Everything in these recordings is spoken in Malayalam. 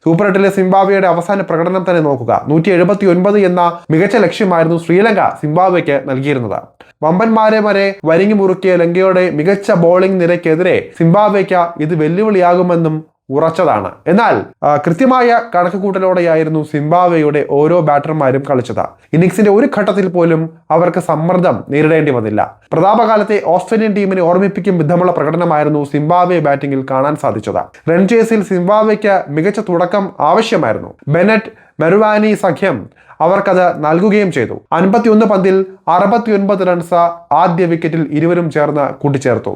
സൂപ്പർ 8ലെ സിംബാബ്വേയുടെ അവസാന പ്രകടനം തന്നെ നോക്കുക. 179 എന്ന മികച്ച ലക്ഷ്യമായിരുന്നു ശ്രീലങ്ക സിംബാബ്വേക്ക് നൽകിയിരുന്നത്. വമ്പന്മാരെ വരെ വരിങ്ങി മുറുക്കിയ ലങ്കയുടെ മികച്ച ബോളിംഗ് നിരക്കെതിരെ സിംബാബ്വേക്ക് ഇത് വെല്ലുവിളിയാകുമെന്നും ഉറച്ചതാണ്. എന്നാൽ കൃത്യമായ കണക്കുകൂട്ടലോടെയായിരുന്നു സിംബാബ്വേയുടെ ഓരോ ബാറ്റർമാരും കളിച്ചത്. ഇന്നിംഗ്സിന്റെ ഒരു ഘട്ടത്തിൽ പോലും അവർക്ക് സമ്മർദ്ദം നേരിടേണ്ടി വന്നില്ല. പ്രതാപകാലത്തെ ഓസ്ട്രേലിയൻ ടീമിനെ ഓർമ്മിപ്പിക്കും വിധമുള്ള പ്രകടനമായിരുന്നു സിംബാബ്വെ ബാറ്റിംഗിൽ കാണാൻ സാധിച്ചത്. റൺ ചേസിൽ സിംബാബ്വേക്ക് മികച്ച തുടക്കം ആവശ്യമായിരുന്നു. ബെനറ്റ് മെറുവാനി സഖ്യം അവർക്കത് നൽകുകയും ചെയ്തു. 51 പന്തിൽ 69 റൺസ് ആദ്യ വിക്കറ്റിൽ ഇരുവരും ചേർന്ന് കൂട്ടിച്ചേർത്തു.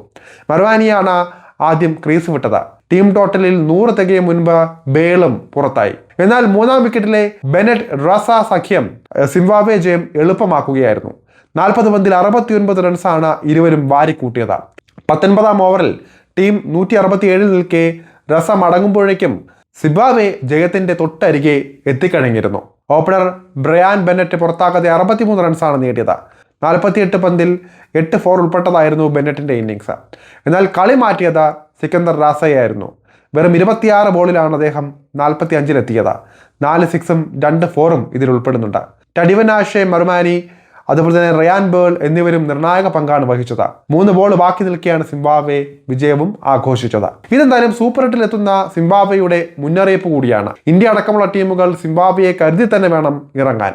മെറുവാനിയാണ് ആദ്യം ക്രീസ് വിട്ടത്. ടീം ടോട്ടലിൽ 100 തികയും മുൻപ് ബേളും പുറത്തായി. എന്നാൽ 3-ാം വിക്കറ്റിലെ ബെനറ്റ് റസ സഖ്യം സിംബാബ്വെ ജയം എളുപ്പമാക്കുകയായിരുന്നു. 40 പന്തിൽ 69 റൺസാണ് ഇരുവരും വാരിക്കൂട്ടിയത്. 19-ാം ഓവറിൽ ടീം 167 നിൽക്കെ റസ മടങ്ങുമ്പോഴേക്കും സിംബാബ്വെ ജയത്തിന്റെ തൊട്ടരികെ എത്തിക്കഴിഞ്ഞിരുന്നു. ഓപ്പണർ ബ്രയാൻ ബെന്നറ്റ് പുറത്താക്കാതെ 63 റൺസാണ് നേടിയത്. 48 പന്തിൽ 8 4 ഉൾപ്പെട്ടതായിരുന്നു ബെന്നറ്റിന്റെ ഇന്നിങ്സ്. എന്നാൽ കളി മാറ്റിയത് സിക്കന്ദർ റാസയായിരുന്നു. വെറും 26 ബോളിലാണ് അദ്ദേഹം 45-ലെത്തിയത്. 4 6-ഉം 2 4-ഉം ഇതിൽ ഉൾപ്പെടുന്നുണ്ട്. ടഡിവനാഷെ മെറുവാനി അതുപോലെ തന്നെ റയാൻ ബേൾ എന്നിവരും നിർണായക പങ്കാണ് വഹിച്ചത്. 3 ബോൾ ബാക്കി നിൽക്കെയാണ് സിംബാബ്വെ വിജയവും ആഘോഷിച്ചത്. ഇതെന്തായാലും സൂപ്പർ 8-ൽ എത്തുന്ന സിംബാബ്വെയുടെ മുന്നറിയിപ്പ് കൂടിയാണ്. ഇന്ത്യ അടക്കമുള്ള ടീമുകൾ സിംബാബ്വെയെ കരുതി തന്നെ വേണം ഇറങ്ങാൻ.